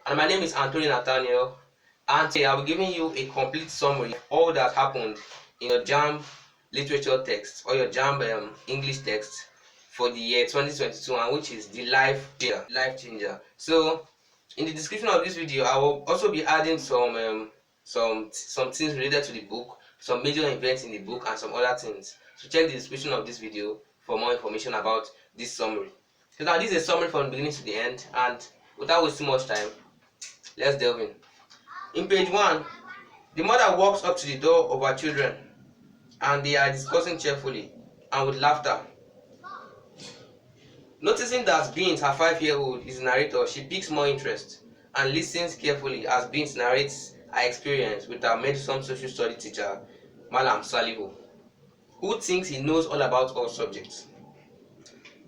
And my name is Anthony Nathaniel, and today I'll be giving you a complete summary of all that happened in your JAMB literature text or your JAMB English text for the year 2022, and which is the life changer. So in the description of this video, I will also be adding some things related to the book, some major events in the book, and some other things. So check the description of this video for more information about this summary. So now this is a summary from the beginning to the end, and without wasting much time, let's delve in. In page 1, the mother walks up to the door of her children and they are discussing cheerfully and with laughter. Noticing that Beans, her 5-year-old, is the narrator, she picks more interest and listens carefully as Beans narrates her experience with her medicine social study teacher, Malam Salihu, who thinks he knows all about all subjects.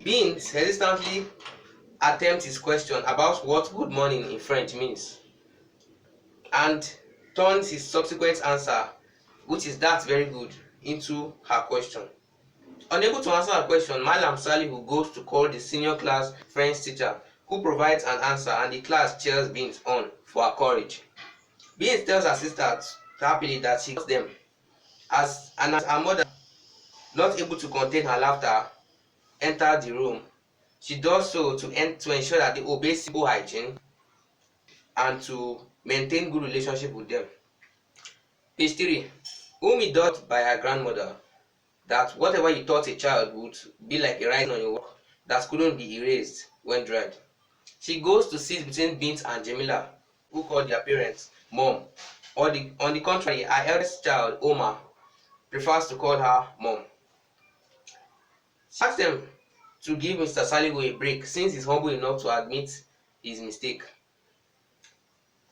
Beans hesitantly attempts his question about what good morning in French means and turns his subsequent answer, which is "that's very good," into her question. Unable to answer her question, Malam Salihu goes to call the senior class French teacher, who provides an answer, and the class cheers Beans on for her courage. Beans tells her sister happily that she got them, as her mother, not able to contain her laughter, enters the room. She does so to ensure that they obey simple hygiene and to maintain good relationship with them. Page 3. Umi taught by her grandmother that whatever you taught a child would be like a writing on your wall that couldn't be erased when dried. She goes to sit between Bint and Jamila, who call their parents mom. On the contrary, her eldest child, Omar, prefers to call her mom. She asks them to give Mr. Salihu a break since he's humble enough to admit his mistake.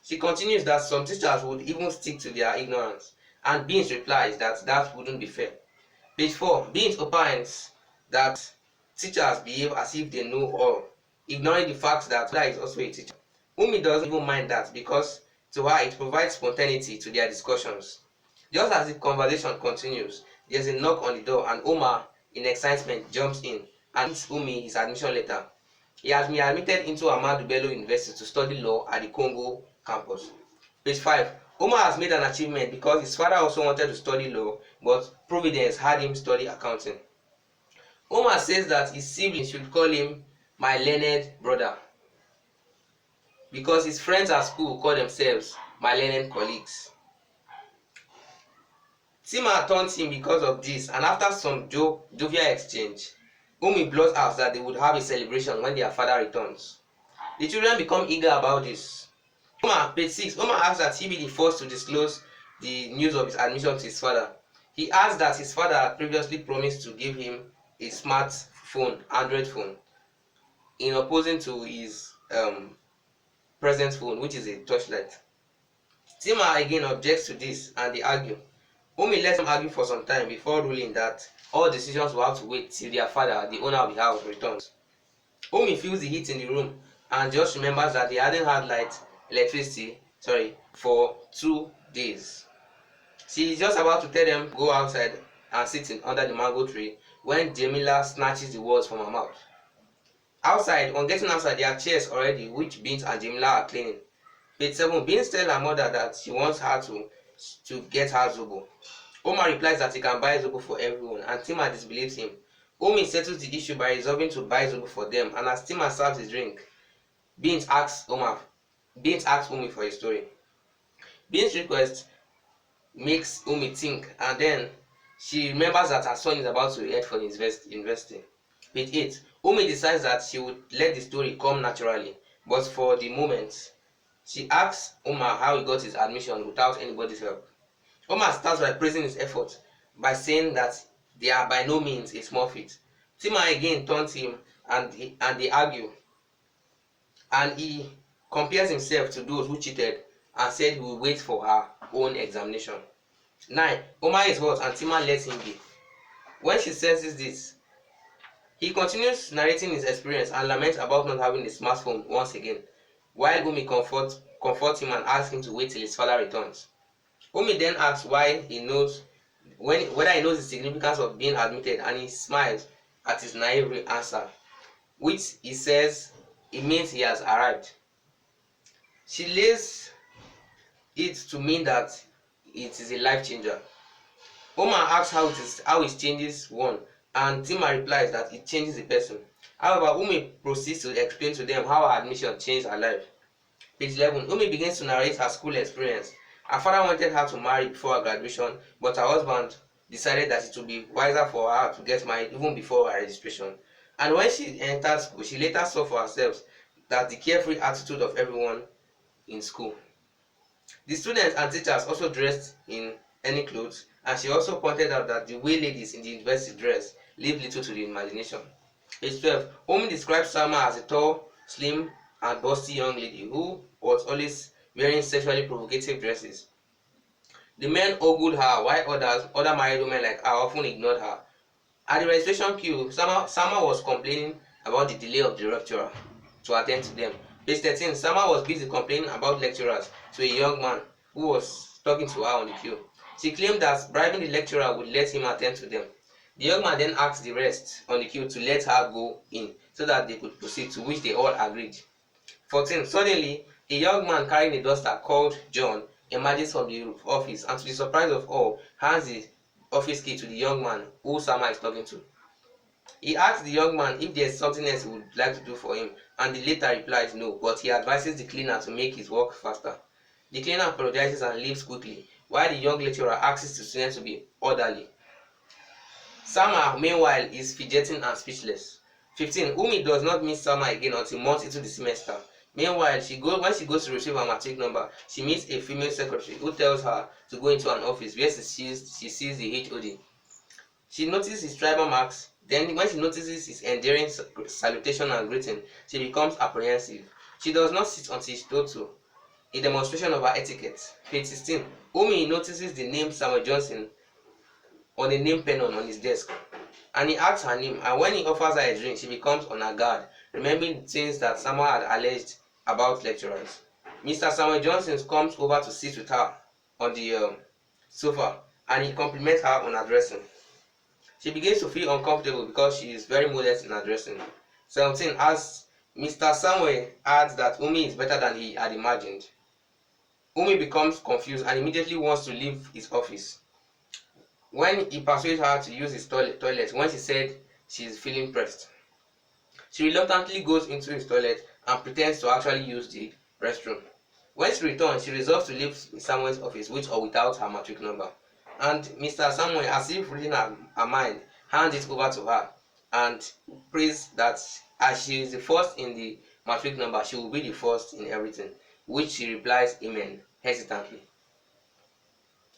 She continues that some teachers would even stick to their ignorance, and Beans replies that that wouldn't be fair. Page 4. Beans opines that teachers behave as if they know all, ignoring the fact that Oda is also a teacher. Umi doesn't even mind that because to her it provides spontaneity to their discussions. Just as the conversation continues, there's a knock on the door and Omar, in excitement, jumps in and gives Umi his admission letter. He has been admitted into Ahmadu Bello University to study law at the Congo campus. Page 5. Omar has made an achievement because his father also wanted to study law, but Providence had him study accounting. Omar says that his siblings should call him my learned brother because his friends at school call themselves my learned colleagues. Tima taunts him because of this, and after some jovial exchange, Umi blurts out that they would have a celebration when their father returns. The children become eager about this. Page 6. Omar asks that he be the first to disclose the news of his admission to his father. He adds that his father had previously promised to give him a smartphone, Android phone, in opposing to his present phone, which is a touchlight. Tima again objects to this and they argue. Umi lets them argue for some time before ruling that all decisions will have to wait till their father, the owner of the house, returns. Umi feels the heat in the room and just remembers that they hadn't had electricity for 2 days. She is just about to tell them to go outside and sit under the mango tree when Jamila snatches the words from her mouth. Outside, on getting outside, there are chairs already which Bint and Jamila are cleaning. Page 7. Bint tells her mother that she wants her to get her zobo. Omar replies that he can buy zobo for everyone, and Tima disbelieves him. Umi settles the issue by resolving to buy zobo for them, and as Tima serves his drink, Bint asks Umi for a story. Bint's request makes Umi think, and then she remembers that her son is about to head for the university. Page 8. Umi decides that she would let the story come naturally, but for the moment, she asks Omar how he got his admission without anybody's help. Omar starts by praising his effort by saying that they are by no means a small feat. Tima again taunts him and they argue, and he compares himself to those who cheated and said he will wait for her own examination. 9. Omar is hot and Tima lets him be. When she senses this, he continues narrating his experience and laments about not having a smartphone once again, while Umi comforts him and asks him to wait till his father returns. Umi then asks whether he knows the significance of being admitted, and he smiles at his naive answer, which he says it means he has arrived. She lays it to mean that it is a life changer. Oma asks how it changes one, and Tima replies that it changes the person. However, Umi proceeds to explain to them how her admission changed her life. Page 11. Umi begins to narrate her school experience. Her father wanted her to marry before her graduation, but her husband decided that it would be wiser for her to get married even before her registration. And when she entered school, she later saw for herself that the carefree attitude of everyone in school. The students and teachers also dressed in any clothes, and she also pointed out that the way ladies in the university dress leave little to the imagination. Page 12. Umi describes Salma as a tall, slim, and busty young lady who was always wearing sexually provocative dresses. The men ogled her, while other married women like her often ignored her. At the registration queue, Salma was complaining about the delay of the lecturer to attend to them. Page 13. Salma was busy complaining about lecturers to a young man who was talking to her on the queue. She claimed that bribing the lecturer would let him attend to them. The young man then asked the rest on the queue to let her go in so that they could proceed, to which they all agreed. 14. Suddenly, a young man carrying a duster called John emerges from the office and, to the surprise of all, hands the office key to the young man who Salma is talking to. He asks the young man if there's something else he would like to do for him, and the latter replies no, but he advises the cleaner to make his work faster. The cleaner apologizes and leaves quickly, while the young lecturer asks the students to be orderly. Salma, meanwhile, is fidgeting and speechless. 15. Umi does not meet Salma again until months into the semester. Meanwhile, when she goes to retrieve her matric number, she meets a female secretary who tells her to go into an office where she sees the HOD. She notices his tribal marks. Then, when she notices his endearing salutation and greeting, she becomes apprehensive. She does not sit until she is told to, a demonstration of her etiquette. Page 16. Umi notices the name Samuel Johnson on a name pennon on his desk, and he asks her name, and when he offers her a drink, she becomes on her guard, remembering the things that Samuel had alleged about lecturers. Mr. Samuel Johnson comes over to sit with her on the sofa, and he compliments her on her dressing. She begins to feel uncomfortable because she is very modest in her dressing. 17. As Mr. Samuel adds that Umi is better than he had imagined, Umi becomes confused and immediately wants to leave his office. When he persuades her to use his toilet when she said she is feeling pressed, she reluctantly goes into his toilet and pretends to actually use the restroom. When she returns, she resolves to leave Samuel's office with or without her matric number. And Mr. Samuel, as if reading her mind, hands it over to her and prays that as she is the first in the matric number, she will be the first in everything, which she replies amen hesitantly,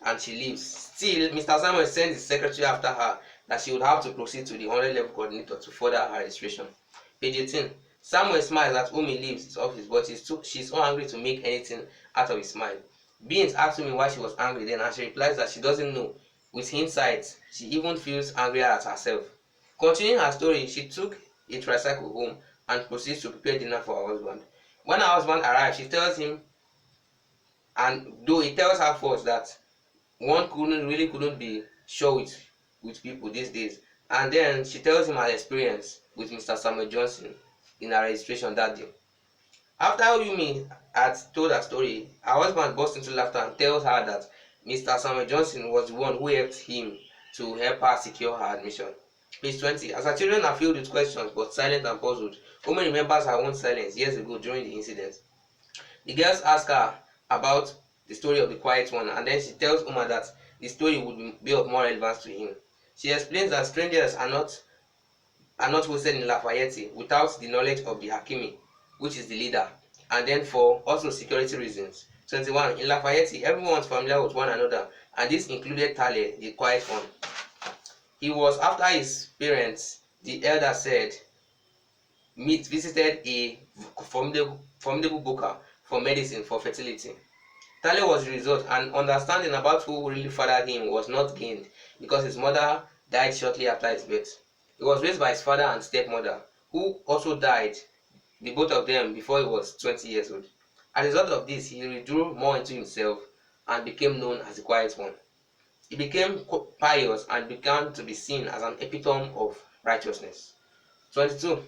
and she leaves. Still, Mr. Samuel sends his secretary after her that she would have to proceed to the 100 level coordinator to further her registration. Page 18. Samuel smiles as Umi leaves his office, but she's so angry to make anything out of his smile. Beans asks Umi why she was angry then, and she replies that she doesn't know. With hindsight, she even feels angrier at herself. Continuing her story, she took a tricycle home and proceeds to prepare dinner for her husband. When her husband arrives, she tells him, and though he tells her first that one couldn't be sure with people these days, and then she tells him her experience with Mr. Samuel Johnson in her registration that day. After Yumi had told her story, her husband bursts into laughter and tells her that Mr. Samuel Johnson was the one who helped him to help her secure her admission. Page 20. As her children are filled with questions but silent and puzzled, Umi remembers her own silence years ago during the incident. The girls ask her about the story of the quiet one, and then she tells Uma that the story would be of more relevance to him. She explains that strangers are not hosted in Lafayette without the knowledge of the Hakimi, which is the leader, and then for also security reasons. 21. In Lafayette, everyone was familiar with one another, and this included Tale, the quiet one. He was after his parents, the elder said, visited a formidable booker for medicine for fertility. Tale was the result, and understanding about who really fathered him was not gained because his mother died shortly after his birth. He was raised by his father and stepmother, who also died, the both of them, before he was 20 years old. As a result of this, he withdrew more into himself and became known as the quiet one. He became pious and began to be seen as an epitome of righteousness. 22.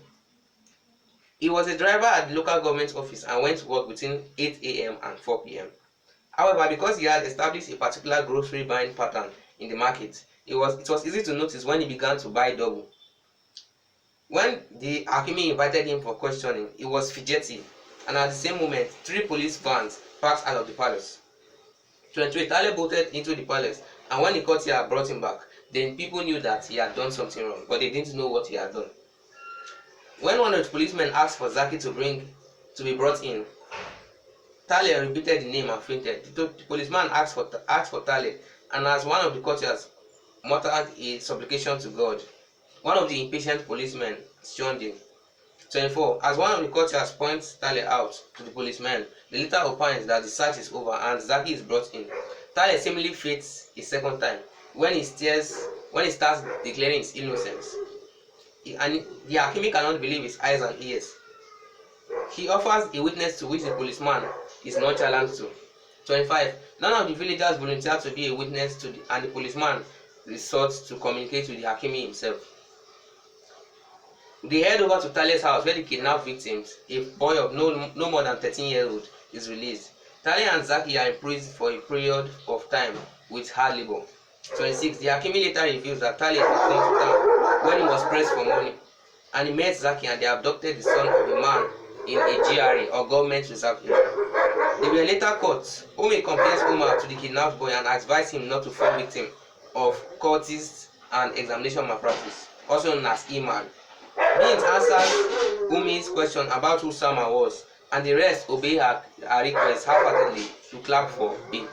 He was a driver at the local government office and went to work between 8 a.m. and 4 p.m. However, because he had established a particular grocery buying pattern in the market, it was easy to notice when he began to buy double. When the Hakimi invited him for questioning, he was fidgety, and at the same moment, 3 police vans passed out of the palace. 23 Tale bolted into the palace, and when the courtier brought him back, then people knew that he had done something wrong, but they didn't know what he had done. When one of the policemen asked for Zaki to be brought in, Tale repeated the name and fainted. The policeman asked for Tale, and as one of the courtiers muttered a supplication to God, one of the impatient policemen shunned him. 24 As one of the courtiers points Tale out to the policeman, the latter opines that the search is over and Zaki is brought in. Tale seemingly faints a second time when he starts declaring his innocence. And the Hakimi cannot believe his eyes and ears. He offers a witness to which the policeman is nonchalant to. 25 None of the villagers volunteered to be a witness and the policeman resorts to communicate with the Hakimi himself. They head over to Tale's house where the kidnapped victims, a boy of no more than 13-year-old, is released. Tale and Zaki are imprisoned for a period of time with hard labor. 26 The Hakimi later reveals that Tale had come to town when he was pressed for money, and he met Zaki and they abducted the son of a man in a GRA or government reserve area. They were later caught. Ome compares Omar to the kidnapped boy and advised him not to fall victim of cultists and examination malpractice, also known as EMAL. Bint answers Umi's question about who Sama was, and the rest obey her request half-heartedly to clap for Bint.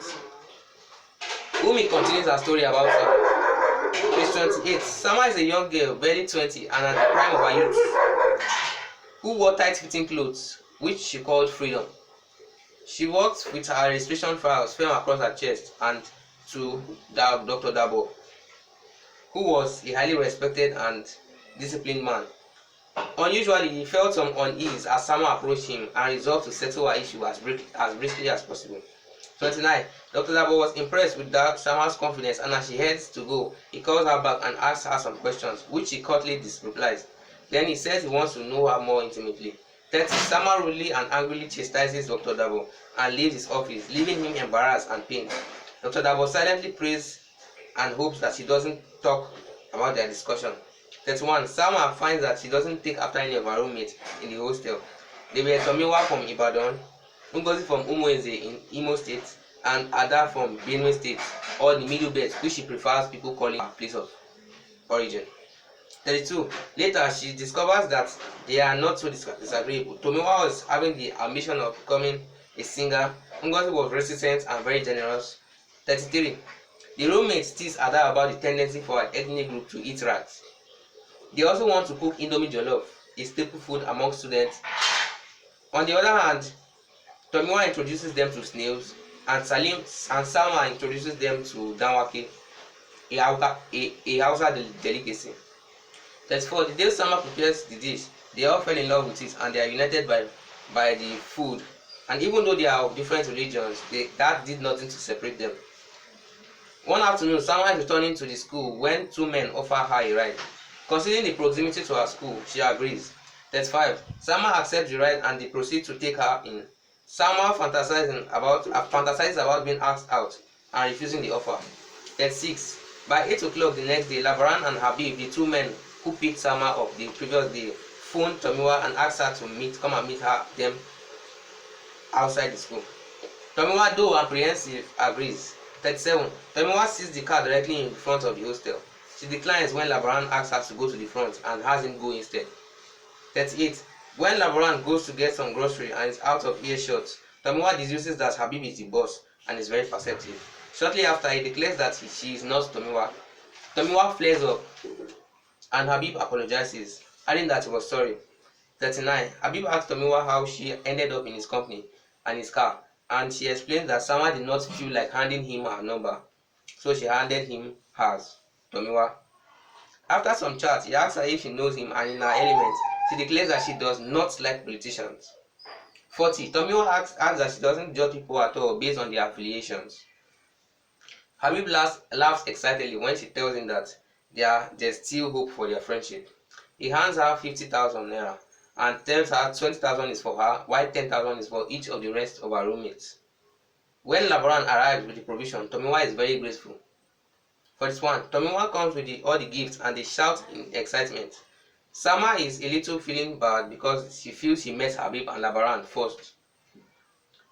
Umi continues her story about Sama. Page 28. Sama is a young girl, barely 20, and at the prime of her youth, who wore tight-fitting clothes, which she called freedom. She walked with her registration files firm across her chest, and to Dr. Dabo, who was a highly respected and disciplined man. Unusually, he felt some unease as Sama approached him and resolved to settle her issue as briskly as possible. 29. Dr. Dabo was impressed with Sama's confidence, and as she heads to go, he calls her back and asks her some questions, which she curtly replies. Then he says he wants to know her more intimately. 30. Sama rudely and angrily chastises Dr. Dabo and leaves his office, leaving him embarrassed and pained. Dr. Dabo silently prays and hopes that she doesn't talk about their discussion. 31. Sama finds that she doesn't take after any of her roommates in the hostel. They were Tomiwa from Ibadan, Ngozi from Umueze in Imo State, and Ada from Benue State, or the Middle Belt, which she prefers people calling her place of origin. 32. Later, she discovers that they are not so disagreeable. Tomiwa was having the ambition of becoming a singer. Ngozi was reticent and very generous. 33. The roommates tease Ada about the tendency for an ethnic group to eat rats. They also want to cook Indomie Jollof, a staple food among students. On the other hand, Tomiwa introduces them to snails, and Sama introduces them to danwake, a Hausa delicacy. 34. The day Sama prepares the dish, they all fell in love with it, and they are united by the food. And even though they are of different religions, that did nothing to separate them. One afternoon, Sama is returning to the school when 2 men offer her a ride. Considering the proximity to her school, she agrees. 35. Sama accepts the ride and they proceed to take her in. Sama fantasizes about being asked out and refusing the offer. 36. By 8 o'clock the next day, Labaran and Habib, the 2 men who picked Sama up the previous day, phoned Tomiwa and asked her to come and meet them outside the school. Tomiwa, though apprehensive, agrees. 37. Tomiwa sees the car directly in front of the hostel. She declines when Labaran asks her to go to the front and has him go instead. 38. When Labaran goes to get some grocery and is out of earshot, Tomiwa deduces that Habib is the boss and is very perceptive. Shortly after, he declares that she is not Tomiwa. Tomiwa flares up and Habib apologizes, adding that he was sorry. 39. Habib asks Tomiwa how she ended up in his company and his car, and she explains that Sama did not feel like handing him her number, so she handed him hers. Tomiwa. After some chat, he asks her if she knows him, and in her element, she declares that she does not like politicians. 40. Tomiwa asks that she doesn't judge people at all based on their affiliations. Habib laughs excitedly when she tells him that there's still hope for their friendship. He hands her 50,000 naira and tells her 20,000 is for her, while 10,000 is for each of the rest of her roommates. When Labaran arrives with the provision, Tomiwa is very grateful. For this one, Tomiwa comes with all the gifts and they shout in excitement. Sama is a little feeling bad because she feels she met Habib and Labaran first.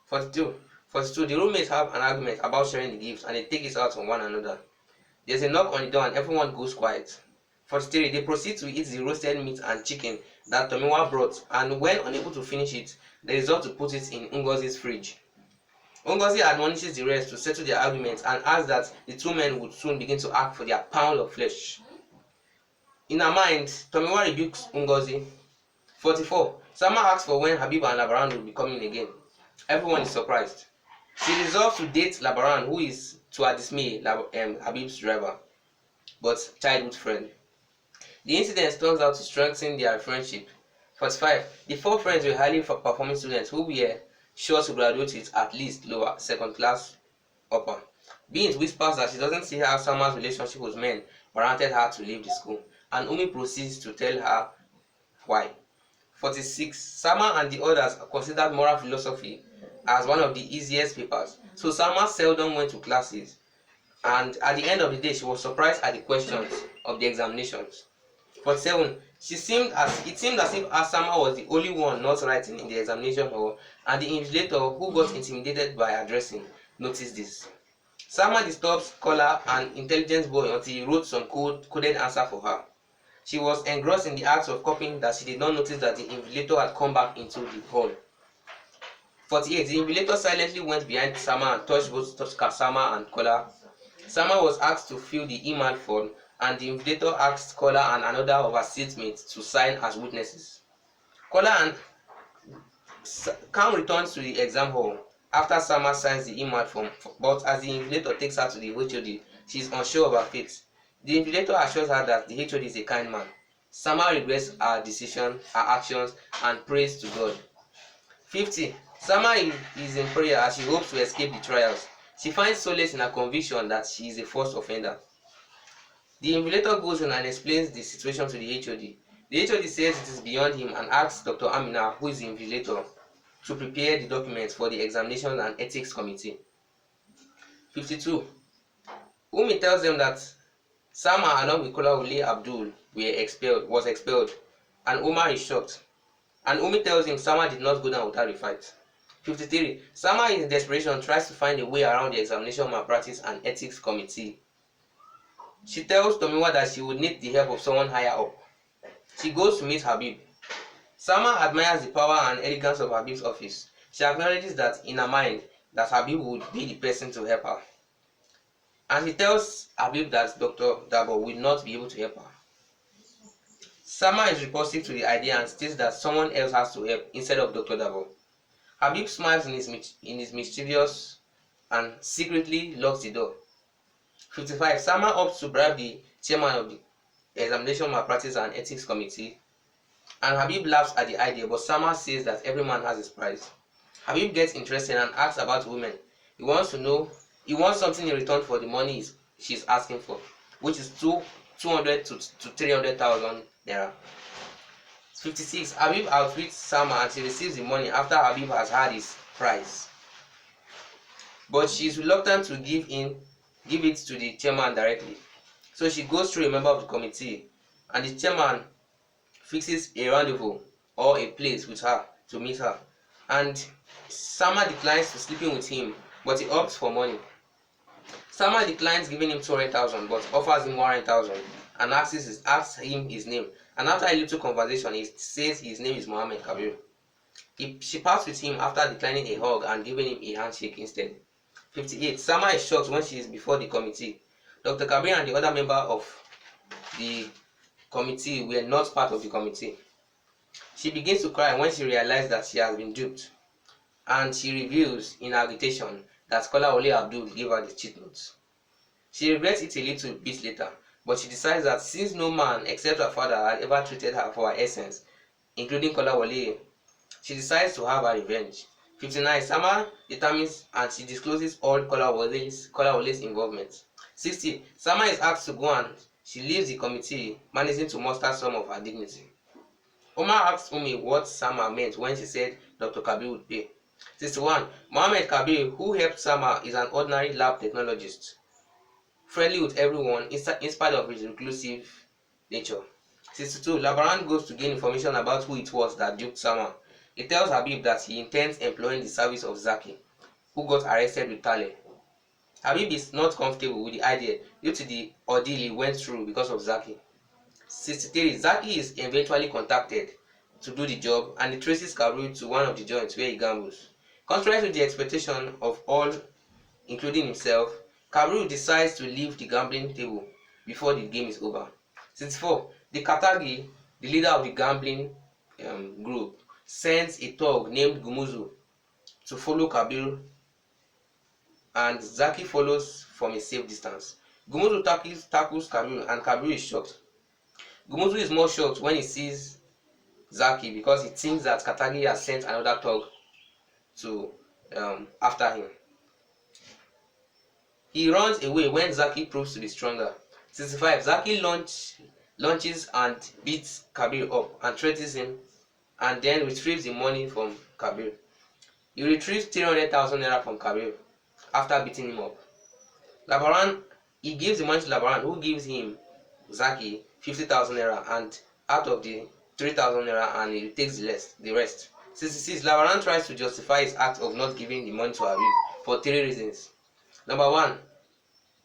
42. The roommates have an argument about sharing the gifts and they take it out on one another. There's a knock on the door and everyone goes quiet. 43. They proceed to eat the roasted meat and chicken that Tomiwa brought, and when unable to finish it, they resort to put it in Ngozi's fridge. Ngozi admonishes the rest to settle their arguments and asks that the two men would soon begin to act for their pound of flesh. In her mind, Tomiwa rebukes Ngozi. 44. Sama asks for when Habib and Labaran will be coming again. Everyone is surprised. She resolves to date Labaran, who is, to her dismay, Habib's driver, but childhood friend. The incident turns out to strengthen their friendship. 45. The four friends were highly performing students who were sure to graduate with at least lower second class upper. Beans whispers that she doesn't see how Sama's relationship with men warranted her to leave the school, and Umi proceeds to tell her why. 46. Sama and the others considered moral philosophy as one of the easiest papers, so Sama seldom went to classes, and at the end of the day she was surprised at the questions of the examinations. 47. It seemed as if Asama was the only one not writing in the examination hall, and the invigilator, who got intimidated by her dressing, noticed this. Sama disturbs Kola, an intelligence boy, until he wrote some coded answer for her. She was engrossed in the act of copying that she did not notice that the invigilator had come back into the hall. 48. The invigilator silently went behind Sama and touched both Sama and Kola. Sama was asked to fill the email form, and the invigilator asked Kola and another of her seatmates to sign as witnesses. Kola and Kam returns to the exam hall after Sama signs the email form, but as the invigilator takes her to the HOD, she is unsure of her fate. The invigilator assures her that the HOD is a kind man. Sama regrets her decision, her actions, and prays to God. 50. Sama is in prayer as she hopes to escape the trials. She finds solace in her conviction that she is a first offender. The invigilator goes in and explains the situation to the HOD. The HOD says it is beyond him and asks Dr. Amina, who is the invigilator, to prepare the documents for the examination and ethics committee. 52. Umi tells them that Sama, along with Kola Uli Abdul, was expelled, and Umar is shocked. And Umi tells him Sama did not go down without a fight. 53. Sama, in desperation, tries to find a way around the examination malpractice and ethics committee. She tells Tomiwa that she would need the help of someone higher up. She goes to meet Habib. Sama admires the power and elegance of Habib's office. She acknowledges that in her mind that Habib would be the person to help her. And she tells Habib that Dr. Dabo will not be able to help her. Sama is repulsive to the idea and states that someone else has to help instead of Dr. Dabo. Habib smiles in his mischievous and secretly locks the door. 55. Sama opts to bribe the chairman of the examination malpractice and ethics committee, and Habib laughs at the idea, but Sama says that every man has his price. Habib gets interested and asks about women. He wants something in return for the money she's asking for, which is 200 to 300,000 naira. 56. Habib outwits Sama and she receives the money after Habib has had his price, but she is reluctant to give it to the chairman directly. So she goes through a member of the committee, and the chairman fixes a rendezvous or a place with her to meet her, and Sama declines to sleeping with him, but he opts for money. Sama declines giving him 200,000 but offers him 100,000 and asks him his name, and after a little conversation he says his name is Mohammed Kabir. She parts with him after declining a hug and giving him a handshake instead. 58. Sama is shocked when she is before the committee. Dr. Kabir and the other member of the committee were not part of the committee. She begins to cry when she realizes that she has been duped, and she reveals in agitation that Scholar Ole Abdul gave her the cheat notes. She regrets it a little bit later, but she decides that since no man except her father had ever treated her for her essence, including Kola Wole, she decides to have her revenge. 59. Sama determines and she discloses all Kola Wole's involvement. 60. Sama is asked to go and she leaves the committee, managing to muster some of her dignity. Omar asked Umi what Sama meant when she said Dr. Kabir would pay. 61. Mohammed Kabir, who helped Sama, is an ordinary lab technologist, friendly with everyone in spite of his reclusive nature. 62. Labaran goes to gain information about who it was that duped Sama. He tells Habib that he intends employing the service of Zaki, who got arrested with Taleh. Habib is not comfortable with the idea due to the ordeal he went through because of Zaki. 63. Zaki is eventually contacted to do the job and he traces Kabir to one of the joints where he gambles. Contrary to the expectation of all, including himself, Kabir decides to leave the gambling table before the game is over. 64. The Katagi, the leader of the gambling group, sends a thug named Gumuzu to follow Kabir, and Zaki follows from a safe distance. Gumuzu tackles Kabir and Kabir is shocked. Gumuzu is more shocked when he sees Zaki because he thinks that Katagi has sent another thug to after him. He runs away when Zaki proves to be stronger. 65. Zaki launches and beats Kabir up and threatens him and then retrieves the money from Kabir. He retrieves 300,000 naira from Kabir after beating him up. He gives the money to Labaran, who gives him Zaki 50,000 naira, and out of the 3,000 naira, and he takes the rest. 66. Labaran tries to justify his act of not giving the money to Habib for 3 reasons. Number 1,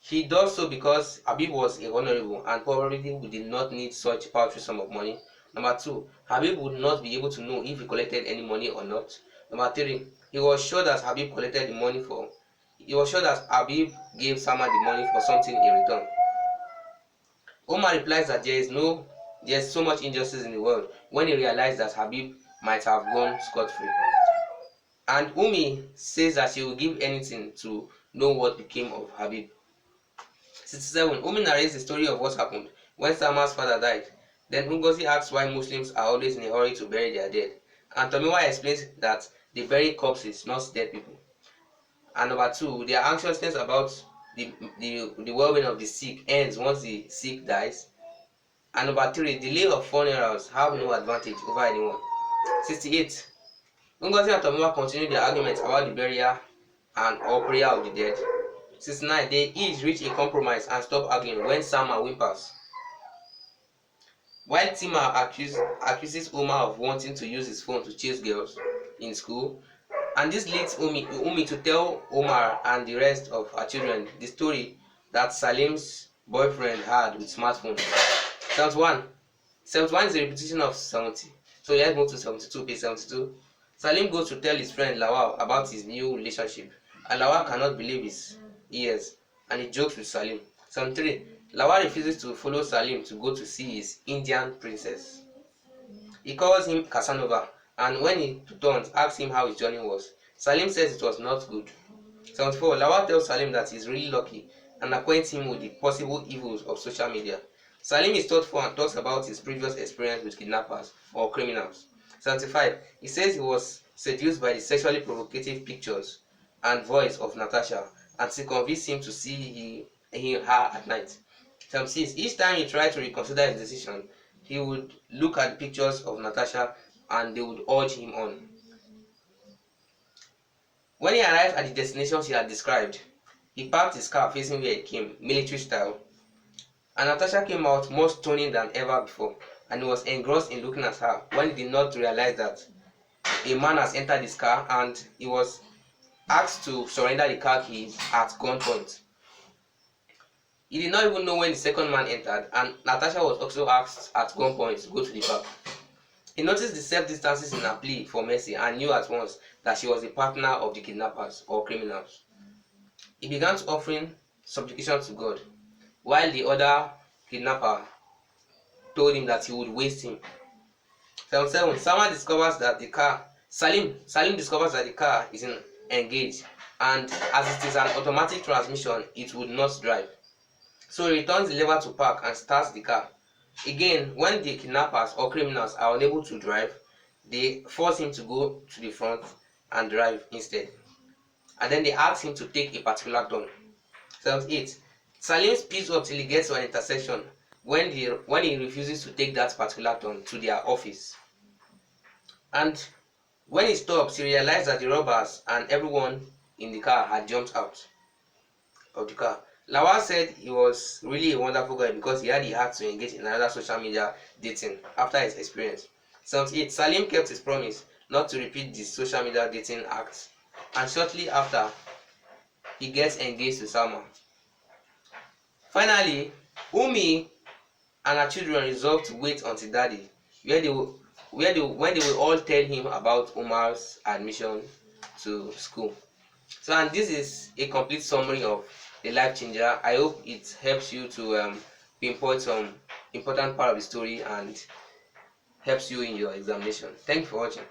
he does so because Habib was a honorable and probably did not need such a paltry sum of money. Number 2, Habib would not be able to know if he collected any money or not. Number 3, he was sure that Habib gave Sama the money for something in return. Omar replies that there is so much injustice in the world when he realized that Habib might have gone scot-free. And Umi says that she will give anything to know what became of Habib. 67. Umi narrates the story of what happened when Sama's father died. Then Ngozi asks why Muslims are always in a hurry to bury their dead. And Tomiwa explains that they bury corpses, not dead people. And number 2, their anxiousness about the well-being of the sick ends once the sick dies. And number 3, delay of funerals have no advantage over anyone. 68. Ngozi and Tomiwa continue their argument about the burial or prayer of the dead. 69. They each reach a compromise and stop arguing when Sama whimpers. While Tima accuses Omar of wanting to use his phone to chase girls in school, and this leads Umi to tell Omar and the rest of her children the story that Salim's boyfriend had with smartphone. 71. 71 is a repetition of 70. So let's move to 72, page 72. Salim goes to tell his friend Lawal about his new relationship, and Lawal cannot believe his ears, and he jokes with Salim. 73. Lawal refuses to follow Salim to go to see his Indian princess. He calls him Casanova, and when he returns, asks him how his journey was. Salim says it was not good. 74. Lawal tells Salim that he's really lucky and acquaints him with the possible evils of social media. Salim is thoughtful and talks about his previous experience with kidnappers or criminals. 75. He says he was seduced by the sexually provocative pictures and voice of Natasha, and she convinced him to see her at night. 76. Each time he tried to reconsider his decision, he would look at pictures of Natasha and they would urge him on. When he arrived at the destination she had described, he parked his car facing where he came, military style, and Natasha came out more stunning than ever before, and he was engrossed in looking at her when he did not realize that a man has entered his car and he was asked to surrender the car keys at gunpoint. He did not even know when the second man entered, and Natasha was also asked at gunpoint to go to the back. He noticed the self-distances in her plea for mercy and knew at once that she was a partner of the kidnappers or criminals. He began to offering supplication to God, while the other kidnapper told him that he would waste him. 77. Salim discovers that the car is engaged, and as it is an automatic transmission, it would not drive. So he returns the lever to park and starts the car. Again, when the kidnappers or criminals are unable to drive, they force him to go to the front and drive instead. And then they ask him to take a particular turn. 78. Salim speeds up till he gets to an intersection when he refuses to take that particular turn to their office. And when he stopped, he realized that the robbers and everyone in the car had jumped out of the car. Lawal said he was really a wonderful guy because he had the heart to engage in another social media dating after his experience. 78. Salim kept his promise not to repeat the social media dating act, and shortly after, he gets engaged to Salma. Finally, Umi and her children resolved to wait until daddy, when they will all tell him about Umar's admission to school. So, and this is a complete summary of the life changer. I hope it helps you to pinpoint some important part of the story and helps you in your examination. Thank you for watching.